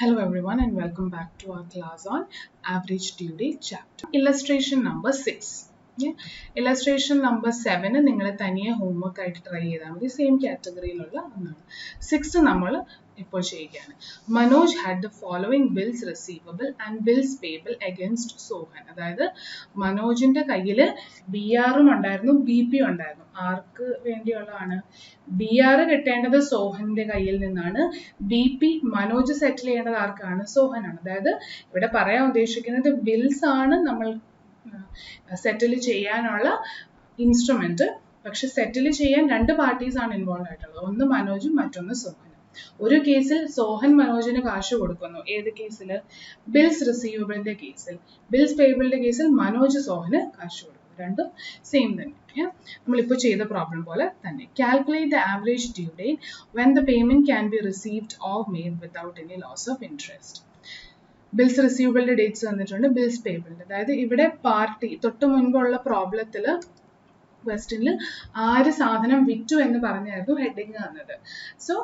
Hello everyone and welcome back to our class on average due date chapter. Illustration number 6. Yeah. Illustration number 7 നിങ്ങൾ തനിയെ homework ആയിട്ട് try ചെയ്താൽ മതി same കാറ്റഗറിയിലുള്ള ഒന്നാണ്. 6 നമ്മൾ ഇപ്പോൾ ചെയ്യുകയാണ്. Manoj had the following bills receivable and bills payable against Sohan. അതായത് മനോജിന്റെ കയ്യിൽ BR ഉണ്ടായിരുന്നു BP ഉണ്ടായിരുന്നു. ആർക്ക് വേണ്ടിയുള്ളതാണ്? BR കിട്ടേണ്ടത് സോഹന്റെ കയ്യിൽ നിന്നാണ്. BP മനോജ് സെറ്റിൽ ചെയ്യേണ്ടത് ആർക്കാണ്? സോഹനാണ്. അതായത് ഇവിടെ പറയാൻ ഉദ്ദേശിക്കുന്നത് ബിൽസ് ആണ് നമ്മൾ സെറ്റിൽ ചെയ്യാനുള്ള ഇൻസ്ട്രുമെന്റ്. പക്ഷെ സെറ്റിൽ ചെയ്യാൻ രണ്ട് പാർട്ടീസ് ആണ് ഇൻവോൾവ് ആയിട്ടുള്ളത്. ഒന്ന് മനോജും മറ്റൊന്ന് സോഹനും. ഒരു കേസിൽ സോഹൻ മനോജിന് കാശ് കൊടുക്കുന്നു. ഏത് കേസിൽ? ബിൽസ് റിസീവബിളിന്റെ കേസിൽ. ബിൽസ് പേയബിളിന്റെ കേസിൽ മനോജ് സോഹന് കാശ് കൊടുക്കും. രണ്ടും സെയിം തന്നെ. നമ്മളിപ്പോൾ ചെയ്ത പ്രോബ്ലം പോലെ തന്നെ. Calculate the average due date when the payment can be received or made without any loss of interest. Bills റിസീവബിളിന്റെ ഡേറ്റ്സ് തന്നിട്ടുണ്ട്, ബിൽസ് പേയബിളിന്റെ. അതായത് ഇവിടെ പാർട്ടി തൊട്ട് മുൻപുള്ള പ്രോബ്ലത്തില് ക്വസ്റ്റ്യനിൽ ആര് സാധനം വിറ്റു എന്ന് പറഞ്ഞായിരുന്നു ഹെഡിങ് തന്നത്. സോ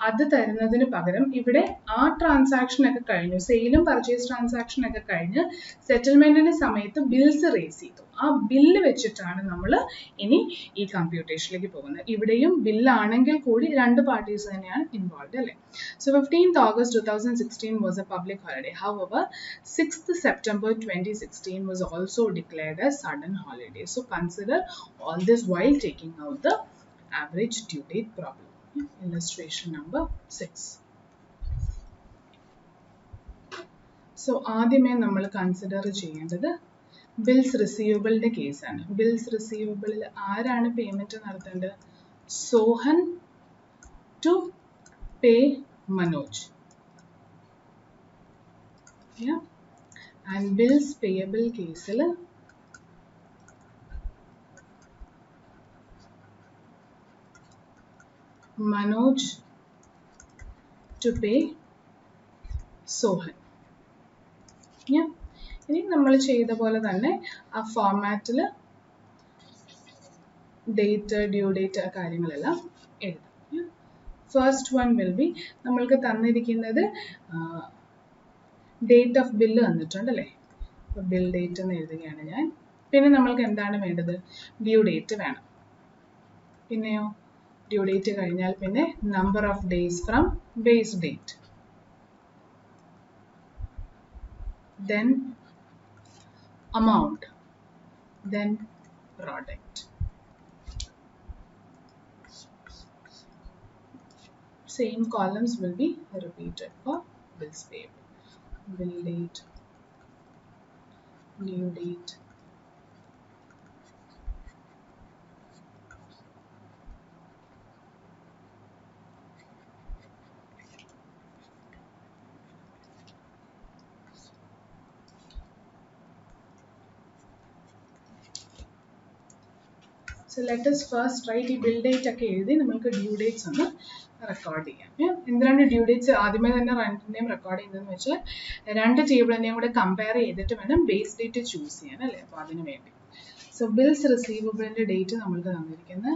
അത് തരുന്നതിന് പകരം ഇവിടെ ആ ട്രാൻസാക്ഷൻ ഒക്കെ കഴിഞ്ഞു, സെയിലും പർച്ചേസ് ട്രാൻസാക്ഷൻ ഒക്കെ കഴിഞ്ഞ് സെറ്റിൽമെന്റിന്റെ സമയത്ത് ബിൽസ് റേസ് ചെയ്തു. ആ ബില്ല് വെച്ചിട്ടാണ് നമ്മൾ ഇനി ഈ കമ്പ്യൂട്ടേഷനിലേക്ക് പോകുന്നത്. ഇവിടെയും ബില്ലാണെങ്കിൽ കൂടി രണ്ട് പാർട്ടീസ് തന്നെയാണ് ഇൻവോൾവ് അല്ലേ. So 15th August 2016 was a public holiday. However, 6th September 2016 was also declared a sudden holiday. So consider all this while taking out the average due date problem. Illustration number 6. So ആദ്യമേ നമ്മൾ consider ചെയ്യേണ്ടത് bills റിസീവബിളിന്റെ കേസാണ്. Bills റിസീവബിളിൽ ആരാണ് payment നടത്തേണ്ടത്? Sohan to pay Manoj. Yeah. And bills payable case Manoj to pay Sohan. Yeah. ഇനി നമ്മൾ ചെയ്ത പോലെ തന്നെ ആ ഫോർമാറ്റിൽ ഡേറ്റ്, ഡ്യൂ ഡേറ്റ് കാര്യങ്ങളെല്ലാം എഴുതാം. ഫസ്റ്റ് വൺ വിൽ ബി നമ്മൾക്ക് തന്നിരിക്കുന്നത് ഡേറ്റ് ഓഫ് ബില്ല് തന്നിട്ടുണ്ട് അല്ലേ. അപ്പോൾ ബിൽ ഡേറ്റ് എന്ന് എഴുതുകയാണ് ഞാൻ. പിന്നെ നമ്മൾക്ക് എന്താണ് വേണ്ടത്? ഡ്യൂ ഡേറ്റ് വേണം. പിന്നെയോ ഡ്യൂ ഡേറ്റ് കഴിഞ്ഞാൽ പിന്നെ number of days from base date, then amount, then product. Same columns will be repeated for bills payable. Bill date, due date, so let us first write ഈ bill date ഒക്കെ എഴുതി നമുക്ക് due dates ഒന്ന് record ചെയ്യാം. എന്തിനാണ് due dates ആദ്യമേ തന്നെ രണ്ടിൻ്റെയും റെക്കോർഡ് ചെയ്യുന്നതെന്ന് വെച്ചാൽ രണ്ട് ടേബിളിനെയും കൂടെ കമ്പയർ ചെയ്തിട്ട് വേണം ബേസ് ഡേറ്റ് ചൂസ് ചെയ്യാൻ അല്ലേ. അപ്പോൾ അതിന് വേണ്ടി. സോ ബിൽസ് റിസീവബിളിൻ്റെ ഡേറ്റ് നമ്മൾക്ക് തന്നിരിക്കുന്നത്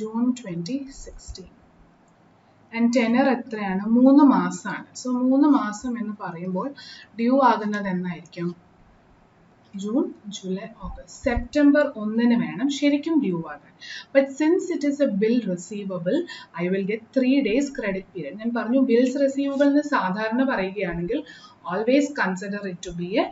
ജൂൺ 2016 ആൻഡ് ടെനർ എത്രയാണ്? 3 മാസമാണ്. സോ 3 മാസം എന്ന് പറയുമ്പോൾ ഡ്യൂ ആകുന്നത് എന്നായിരിക്കും? June, July, August. സെപ്റ്റംബർ 1 വേണം ശരിക്കും ഡ്യൂ ആകാൻ. But since it is A bill receivable I will get 3 days credit period. ഞാൻ പറഞ്ഞു ബിൽസ് റിസീവബിൾ എന്ന് സാധാരണ പറയുകയാണെങ്കിൽ always consider it to be a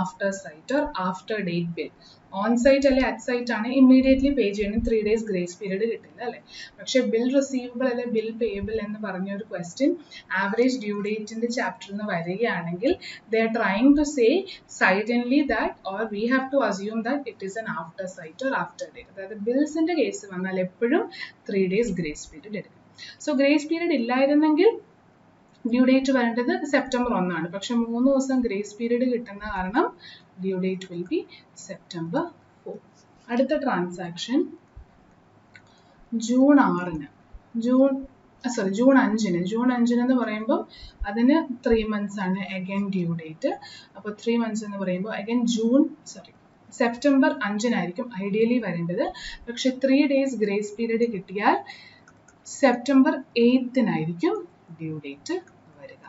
after site or after date bill. On site അല്ലെ at site ആണ് immediately pay ചെയ്യണം, 3 days grace period കിട്ടില്ല അല്ലേ. പക്ഷെ ബിൽ റിസീവബിൾ അല്ലെ ബിൽ പേയബിൾ എന്ന് പറഞ്ഞ ഒരു ക്വസ്റ്റ്യൻ ആവറേജ് ഡ്യൂ ഡേറ്റിന്റെ ചാപ്റ്ററിൽ നിന്ന് വരികയാണെങ്കിൽ they are trying to say suddenly that or we have to assume that it is an after sight or after date. അതായത് ബിൽസിന്റെ കേസ് വന്നാൽ എപ്പോഴും 3 days ഗ്രേസ് പീരീഡ് എടുക്കും. സോ ഗ്രേസ് പീരീഡ് ഇല്ലായിരുന്നെങ്കിൽ due date വരേണ്ടത് സെപ്റ്റംബർ 1 പക്ഷെ 3 ദിവസം grace period കിട്ടുന്ന കാരണം due date will be September 4. അടുത്ത ട്രാൻസാക്ഷൻ ജൂൺ 6 ജൂൺ 5 ജൂൺ 5 എന്ന് പറയുമ്പോൾ അതിന് 3 months ആണ് അഗൈൻ ഡ്യൂ ഡേറ്റ്. അപ്പോൾ 3 months എന്ന് പറയുമ്പോൾ അഗൈൻ സെപ്റ്റംബർ 5 ഐഡിയലി വരേണ്ടത്. പക്ഷെ 3 days ഗ്രേസ് പീരീഡ് കിട്ടിയാൽ സെപ്റ്റംബർ 8 ഡ്യൂ ഡേറ്റ് വരിക.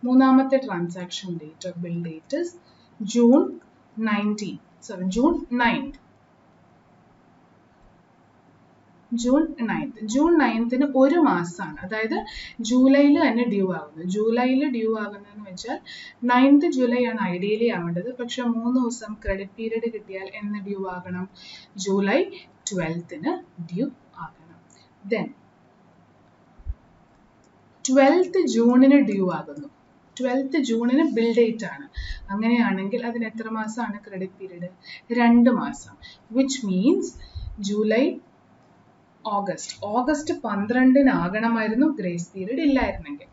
മൂന്നാമത്തെ transaction date of bill date is June 9th. June 9th ഒരു മാസമാണ്, അതായത് ജൂലൈയിൽ തന്നെ ഡ്യൂ ആകുന്നത്. ജൂലൈയിൽ ഡ്യൂ ആകുന്നതെന്ന് വെച്ചാൽ 9th ജൂലൈ ആണ് ഐഡിയലി ആവേണ്ടത്. പക്ഷെ 3 ദിവസം ക്രെഡിറ്റ് പീരീഡ് കിട്ടിയാൽ എന്ന് ഡ്യൂ ആകണം? ജൂലൈ 12th ഡ്യൂ ആകണം. ദെൻ 12th ജൂണിന് ഡ്യൂ ആകുന്നു. 12th ജൂണിന് ബിൽ ഡേറ്റ് ആണ്. അങ്ങനെയാണെങ്കിൽ അതിന് എത്ര മാസമാണ് ക്രെഡിറ്റ് പീരീഡ്? 2 മാസം. വിച്ച് മീൻസ് ജൂലൈ ഓഗസ്റ്റ് 12 ആകണമായിരുന്നു ഗ്രേസ് പീരീഡ് ഇല്ലായിരുന്നെങ്കിൽ.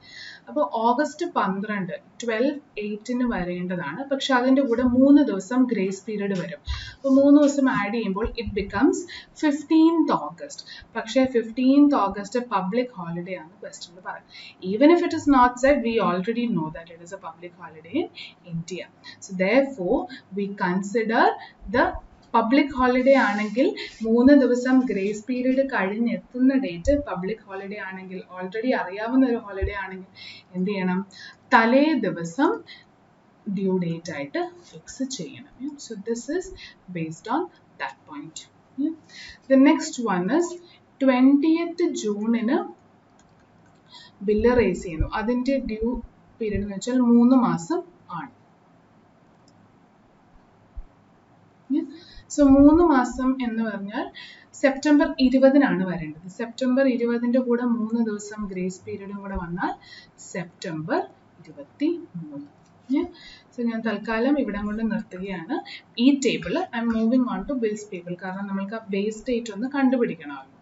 അപ്പോൾ ഓഗസ്റ്റ് 12 12/8 വരേണ്ടതാണ്. പക്ഷെ അതിൻ്റെ കൂടെ 3 ദിവസം ഗ്രേസ് പീരീഡ് വരും. അപ്പോൾ 3 ദിവസം ആഡ് ചെയ്യുമ്പോൾ ഇറ്റ് ബിക്കംസ് 15th ഓഗസ്റ്റ്. പക്ഷേ 15th ഓഗസ്റ്റ് പബ്ലിക് ഹോളിഡേ ആണ് ക്വസ്റ്റ്യനിൽ പറയുന്നത്. Even if it is not said, we already know that it is a public holiday in India. So therefore we consider the public holiday ആണെങ്കിൽ 3 ദിവസം grace period കഴിഞ്ഞെത്തുന്ന date public holiday ആണെങ്കിൽ, already അറിയാവുന്ന ഒരു holiday ആണെങ്കിൽ എന്ത് ചെയ്യണം? തലേ ദിവസം ഡ്യൂ ഡേറ്റ് ആയിട്ട് ഫിക്സ് ചെയ്യണം. So this is based on that point. The next one is 20th ജൂണിന് ബില്ല് റേസ് ചെയ്യുന്നു. അതിൻ്റെ ഡ്യൂ പീരീഡ് എന്ന് വെച്ചാൽ 3 മാസം ആണ്. സോ 3 മാസം എന്ന് പറഞ്ഞാൽ സെപ്റ്റംബർ 20 വരേണ്ടത്. സെപ്റ്റംബർ 20 കൂടെ 3 ദിവസം ഗ്രേസ് പീരീഡും കൂടെ വന്നാൽ സെപ്റ്റംബർ 23. സോ ഞാൻ തൽക്കാലം ഇവിടെ കൊണ്ട് നിർത്തുകയാണ്. ഈ table I'm moving on to bills table, കാരണം നമ്മൾക്ക് ആ ബേസ് ഡേറ്റ് ഒന്ന് കണ്ടുപിടിക്കണമല്ലോ.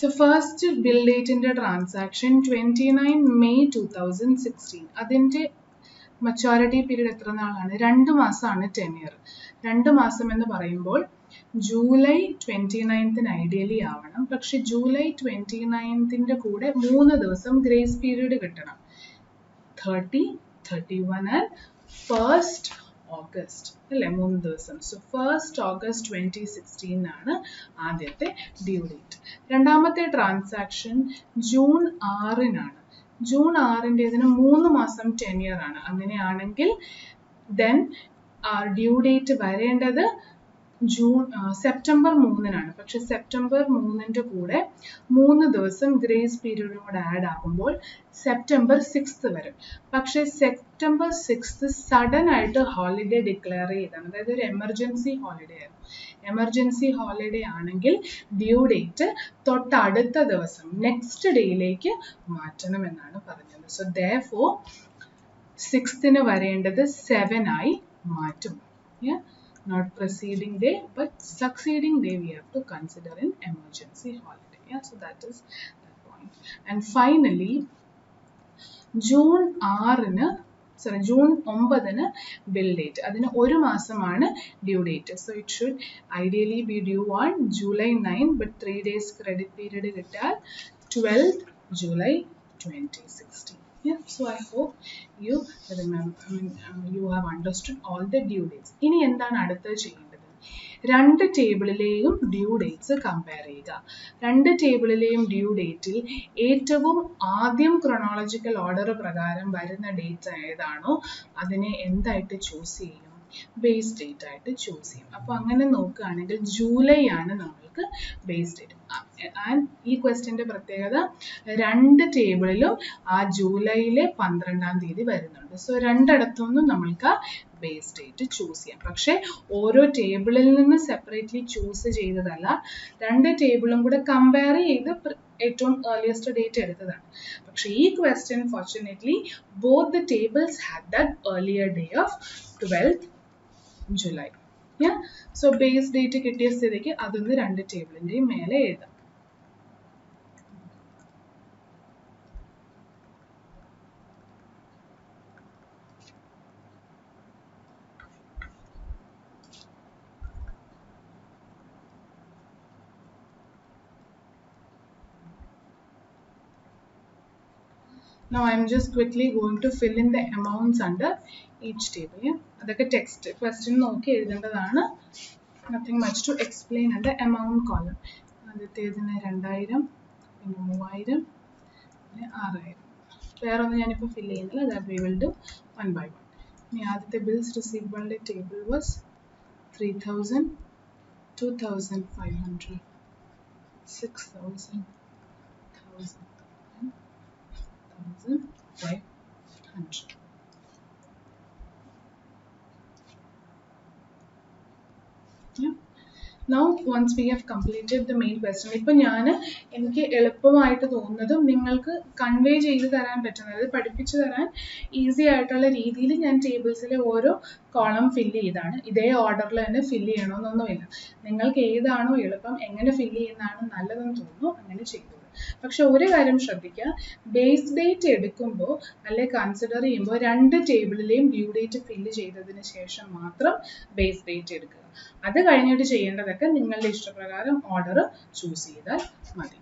സോ ഫസ്റ്റ് ബിൽ ഡേറ്റിന്റെ ട്രാൻസാക്ഷൻ 29 May 2016. അതിൻ്റെ മച്യൂരിറ്റി പീരീഡ് എത്ര നാളാണ്? 2 മാസമാണ് ടെന്യർ. 2 മാസം എന്ന് പറയുമ്പോൾ ജൂലൈ 29th ഐഡിയലി ആവണം. പക്ഷെ ജൂലൈ 29th കൂടെ 3 ദിവസം ഗ്രേസ് പീരീഡ് കിട്ടണം. 30, 31 ആൻഡ് 1st ഓഗസ്റ്റ് അല്ലേ? 3 ദിവസം. സോ 1st ഓഗസ്റ്റ് 2016 ആണ് ആദ്യത്തെ ഡ്യൂ ഡേറ്റ്. രണ്ടാമത്തെ ട്രാൻസാക്ഷൻ ജൂൺ 6 ജൂൺ 6 3 മാസം ടെന്യർ ആണ്. അങ്ങനെയാണെങ്കിൽ ദെൻ ഡ്യൂ ഡേറ്റ് വരേണ്ടത് സെപ്റ്റംബർ 3 പക്ഷെ സെപ്റ്റംബർ 3 കൂടെ 3 ദിവസം ഗ്രേസ് പീരീഡും കൂടെ ആഡ് ആകുമ്പോൾ സെപ്റ്റംബർ 6 വരും. പക്ഷെ സെപ്റ്റംബർ 6 സഡൻ ആയിട്ട് ഹോളിഡേ ഡിക്ലെയർ ചെയ്താണ്. അതായത് ഒരു എമർജൻസി ഹോളിഡേ ആയിരുന്നു. എമർജൻസി ഹോളിഡേ ആണെങ്കിൽ ഡ്യൂ ഡേറ്റ് തൊട്ടടുത്ത ദിവസം നെക്സ്റ്റ് ഡേയിലേക്ക് മാറ്റണമെന്നാണ് പറഞ്ഞത്. സോ therefore 6th വരേണ്ടത് 7 ആയി മാറ്റും. Not preceding day but succeeding day we have to consider in emergency holiday. So that is that point. And finally June 9 bill date. അതിന് 1 മാസമാണ് due date. So it should ideally B due on July 9 but 3 days credit period കിട്ടാൽ 12th July 2016. So I hope you remember, you have understood all the due dates. ഇനി എന്താണ് അടുത്തത് ചെയ്യേണ്ടത്? 2 ടേബിളിലെയും due dates compare ചെയ്യുക. 2 ടേബിളിലെയും due ഡേറ്റിൽ ഏറ്റവും ആദ്യം chronological order പ്രകാരം വരുന്ന date ഏതാണോ അതിനെ എന്തായിട്ട് ചൂസ് ചെയ്യും? ബേസ് ഡേറ്റ് ആയിട്ട് ചൂസ് ചെയ്യും. അപ്പോൾ അങ്ങനെ നോക്കുകയാണെങ്കിൽ ജൂലൈ ആണ് നമ്മൾക്ക് ബേസ് ഡേറ്റ്. ആൻഡ് ഈ ക്വസ്റ്റ്യൻ്റെ പ്രത്യേകത 2 ടേബിളിലും ആ ജൂലൈയിലെ 12-ാം തീയതി വരുന്നുണ്ട്. സോ രണ്ടിടത്തുനിന്നും നമ്മൾക്ക് ബേസ് ഡേറ്റ് ചൂസ് ചെയ്യാം. പക്ഷേ ഓരോ ടേബിളിൽ നിന്ന് സെപ്പറേറ്റ്ലി ചൂസ് ചെയ്തതല്ല, 2 ടേബിളും കൂടെ കമ്പയർ ചെയ്ത് ഏറ്റവും ഏർലിയസ്റ്റ് ഡേറ്റ് എടുത്തതാണ്. പക്ഷേ ഈ question ഫോർച്യുനേറ്റ്ലി both the tables had that earlier day of 12th July. So base date കിട്ടിയ സ്ഥിതിക്ക് അതൊന്ന് 2 ടേബിളിൻ്റെയും മേലെ എഴുതാം. Now I am just quickly going to fill in the amounts under each table. അതൊക്കെ ടെക്സ്റ്റ് ക്വസ്റ്റ്യൻ നോക്കി എഴുതേണ്ടതാണ്. Nothing much to explain in the amount column. ആദ്യത്തേതിന് 2000, പിന്നെ 3000, പിന്നെ 6000. വേറെ ഒന്നും ഞാനിപ്പോൾ ഫില്ല് ചെയ്യുന്നില്ല. That we will do one by one. ഇനി ആദ്യത്തെ ബിൽസ് റിസീവബിളിൻ്റെ table was 3000, 2500, 6000, 1000, 1500. Yeah. Now once we have completed the main question, ഇപ്പോൾ എനിക്ക് എളുപ്പമായിട്ട് തോന്നുന്നതും നിങ്ങൾക്ക് കൺവേ ചെയ്ത് തരാൻ പറ്റുന്നത്, അതായത് പഠിപ്പിച്ചു തരാൻ ഈസി ആയിട്ടുള്ള രീതിയിൽ ഞാൻ ടേബിൾസിലെ ഓരോ കോളം ഫില്ല് ചെയ്താണ്. ഇതേ ഓർഡറിൽ തന്നെ ഫില്ല് ചെയ്യണമെന്നൊന്നുമില്ല. നിങ്ങൾക്ക് ഏതാണോ എളുപ്പം, എങ്ങനെ ഫില്ല് ചെയ്യുന്നതാണ് നല്ലതെന്ന് തോന്നുന്നു അങ്ങനെ ചെയ്തോളൂ. പക്ഷെ ഒരു കാര്യം ശ്രദ്ധിക്കുക, ബേസ് ഡേറ്റ് എടുക്കുമ്പോൾ അല്ലെ കൺസിഡർ ചെയ്യുമ്പോൾ രണ്ട് ടേബിളിലെയും ഡ്യൂ ഡേറ്റ് ഫില്ല് ചെയ്തതിന് ശേഷം മാത്രം ബേസ് ഡേറ്റ് എടുക്കുക. അത് കഴിഞ്ഞിട്ട് ചെയ്യേണ്ടതൊക്കെ നിങ്ങളുടെ ഇഷ്ടപ്രകാരം ഓർഡർ ചൂസ് ചെയ്താൽ മതി.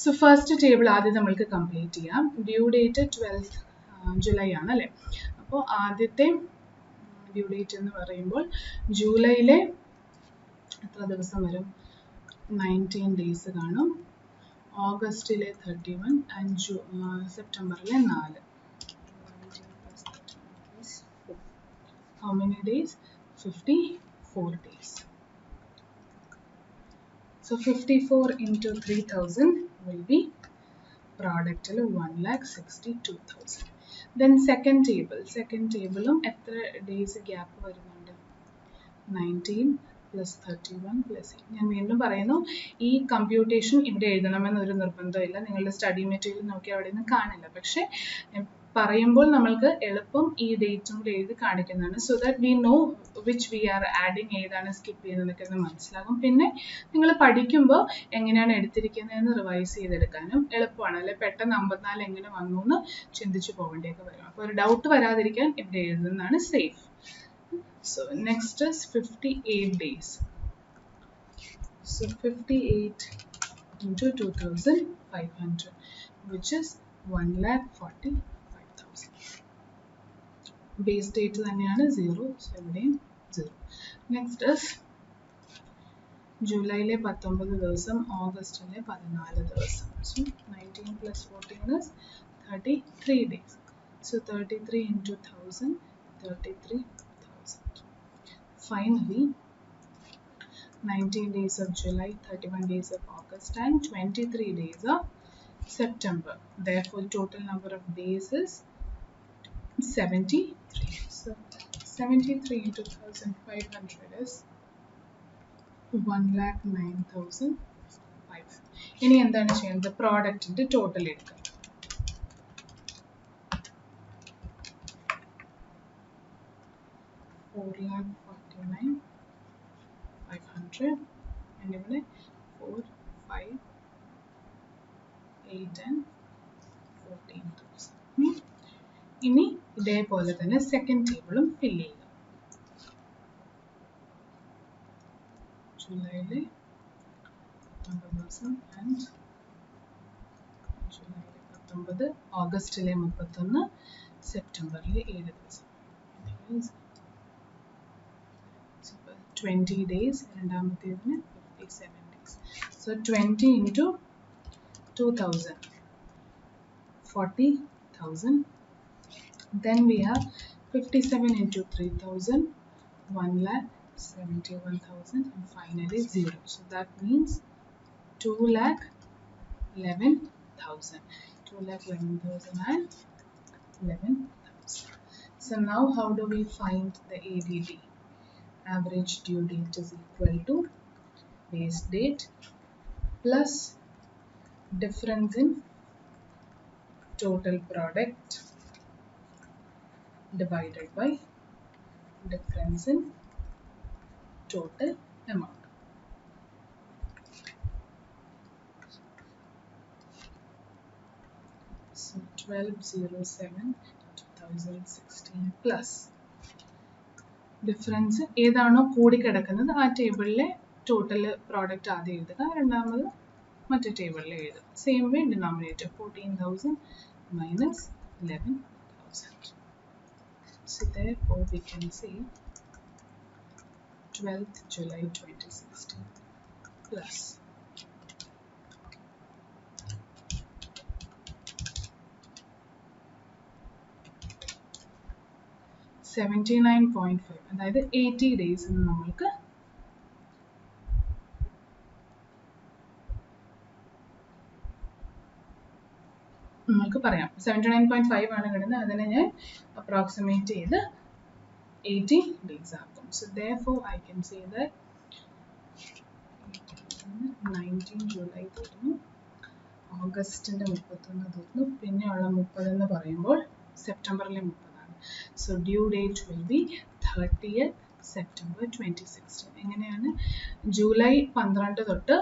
സോ ഫസ്റ്റ് ടേബിൾ ആദ്യം നമ്മൾക്ക് കംപ്ലീറ്റ് ചെയ്യാം. ഡ്യൂ ഡേറ്റ് 12th ജൂലൈ ആണ് അല്ലേ. അപ്പോൾ ആദ്യത്തെ ഡ്യൂ ഡേറ്റ് എന്ന് പറയുമ്പോൾ ജൂലൈയിലെ എത്ര ദിവസം വരും? 19 ഡേയ്സ് കാണും. ഓഗസ്റ്റിലെ 31 and സെപ്റ്റംബറിലെ 4. How many days? 54 days. So 54 into 3000 will be product 1,62,000. Then second table എത്ര ഡേയ്സ് ഗ്യാപ്പ് വരുന്നുണ്ട്? 19 plus 31 plus 8. ഞാൻ വീണ്ടും പറയുന്നു, ഈ കമ്പ്യൂട്ടേഷൻ ഇവിടെ എഴുതണമെന്നൊരു നിർബന്ധമില്ല. നിങ്ങളുടെ സ്റ്റഡി മെറ്റീരിയൽ നോക്കി അവിടെ നിന്ന് കാണില്ല. പക്ഷെ പറയുമ്പോൾ നമ്മൾക്ക് എളുപ്പം ഈ ഡേറ്റും കൂടെ എഴുതി കാണിക്കുന്നതാണ്. So that we know which we are adding, ഏതാണ് സ്കിപ്പ് ചെയ്യുന്നതൊക്കെ എന്ന് മനസ്സിലാകും. പിന്നെ നിങ്ങൾ പഠിക്കുമ്പോൾ എങ്ങനെയാണ് എടുത്തിരിക്കുന്നതെന്ന് റിവൈസ് ചെയ്തെടുക്കാനും എളുപ്പമാണ്. അല്ലെ പെട്ടെന്ന് 54 എങ്ങനെ വന്നു എന്ന് ചിന്തിച്ചു പോകേണ്ടിയൊക്കെ വരും. അപ്പോൾ ഒരു ഡൗട്ട് വരാതിരിക്കാൻ ഇവിടെ എഴുതുന്നതാണ് safe. So next is 58 days. So 58 into 2,500, which is 1,45,000. Base date തന്നെയാണ് 0, so ഇവിടെയും 0. Next is ജൂലൈയിലെ 19 ദിവസം, ഓഗസ്റ്റിലെ 14 ദിവസം. So 19 plus 14 is 33 days. So 33 into 1000, 33,000. Finally, 19 days of July, 31 days of August, and 23 days of September. Therefore, total number of days is 73. So 73 into 1,500 is 1,09,500. ഇനി എന്താണ് ചെയ്യുന്നത്? പ്രോഡക്റ്റിന്റെ total എടുക്കുക. $4,49,500 and ഇവിടെ 4, 5, 8 and 14,000. ഇനി ഇതേപോലെ തന്നെ സെക്കൻഡ് ടേബിളും ഫില്ല് ചെയ്യുക. ജൂലൈയിലെ 19 ദിവസം ആൻഡ് ജൂലൈയിലെ 19, ഓഗസ്റ്റിലെ 31, സെപ്റ്റംബറിലെ 7 ദിവസം. 20 days, രണ്ടാമത്തേതിന് 57 days. So 20 into 2,000, 40,000. Then we have 57 into 3,000, 1,71,000, and finally 0. So that means 2,11,000. 2,11,000 and 11,000. So now how do we find the ADD? Average due date is equal to base date plus difference in total product divided by difference in total amount. So 1207/2016 plus difference ഏതാണോ കൂടിക്കിടക്കുന്നത് ആ ടേബിളിലെ total product ആദ്യം എഴുതുക, രണ്ടാമത് മറ്റേ ടേബിളിൽ എഴുതുക. Same way denominator 14,000 minus 11,000. So therefore we can say 12th July 2016 plus 12 79.5 അതായത് 80 days എന്ന് നമ്മൾക്ക് പറയാം. 79.5 ആണ് കിട്ടുന്നത്, അതിനെ ഞാൻ അപ്രോക്സിമേറ്റ് ചെയ്ത് 80 days ആക്കും. So therefore I can say that 19 July തീർന്നു, ഓഗസ്റ്റിൻ്റെ 31 തീർന്നു, പിന്നെയുള്ള 30 എന്ന് പറയുമ്പോൾ സെപ്റ്റംബറിലെ 30ആണ്. So due date will be 30th September 2016. എങ്ങനെയാണ്? ജൂലൈ 12 തൊട്ട്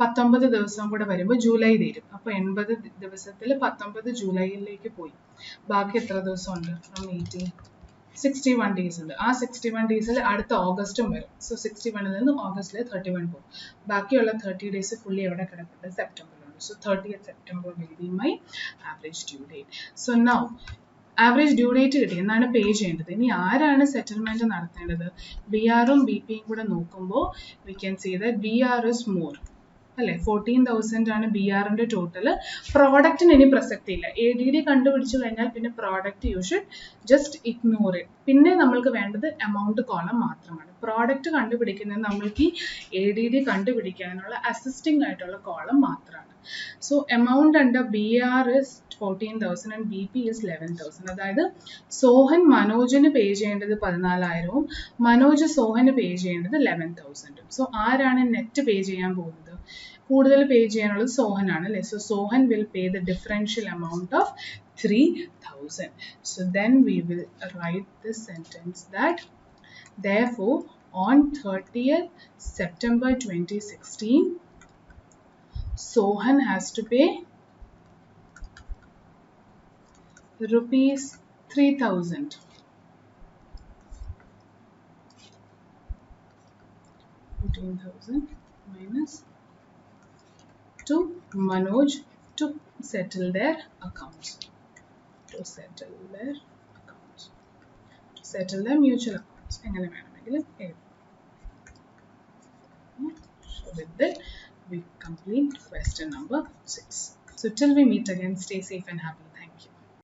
19 ദിവസം കൂടെ വരുമ്പോൾ ജൂലൈ തീരും. അപ്പോൾ 80 ദിവസത്തിൽ 19 ജൂലൈയിലേക്ക് പോയി. ബാക്കി എത്ര ദിവസമുണ്ട്? ഫ്രം 80 61 days ഉണ്ട്. ആ 61 ഡേയ്സിൽ അടുത്ത ഓഗസ്റ്റും വരും. സോ 61ൽ നിന്ന് ഓഗസ്റ്റിൽ 31 പോകും. ബാക്കിയുള്ള 30 days ഫുള്ളി എവിടെ കിടക്കുന്നത്? സെപ്റ്റംബറിലുണ്ട്. So 30th September will be my average due date. So now average due date കിട്ടി, എന്നാണ് പേ ചെയ്യേണ്ടത്. ഇനി ആരാണ് സെറ്റിൽമെന്റ് നടത്തേണ്ടത്? BR ഉം BP യും കൂടെ നോക്കുമ്പോൾ we can say that BR is more അല്ലേ? 14,000 ആണ് BRന്റെ ടോട്ടൽ. പ്രോഡക്റ്റിന് ഇനി പ്രസക്തിയില്ല. ADD കണ്ടുപിടിച്ചു കഴിഞ്ഞാൽ പിന്നെ product you should just ignore it. പിന്നെ നമ്മൾക്ക് വേണ്ടത് എമൗണ്ട് കോളം മാത്രമാണ്. പ്രോഡക്റ്റ് കണ്ടുപിടിക്കുന്നത് നമ്മൾക്ക് ഈ ADD കണ്ടുപിടിക്കാനുള്ള അസിസ്റ്റിംഗ് ആയിട്ടുള്ള കോളം മാത്രമാണ്. So amount under BR is 14,000 and BP is 11,000. അതായത് സോഹൻ മനോജിന് പേ ചെയ്യേണ്ടത് 14,000ഉം മനോജ് സോഹന് പേ ചെയ്യേണ്ടത് 11,000ഉം. സോ ആരാണ് നെറ്റ് പേ ചെയ്യാൻ പോകുന്നത്? കൂടുതൽ പേ ചെയ്യാനുള്ളത് സോഹനാണ് അല്ലേ? So Sohan will pay the differential amount of 3,000. So then we will write this sentence that therefore on 30th September 2016 Sohan has to pay rupees 3,000 14,000 minus to Manoj to settle their accounts. To settle their accounts. To settle their mutual accounts. എങ്ങനെ വേണമെങ്കിലും എഴുതാം. So with that we complete question number 6. So till we meet again, stay safe and happy.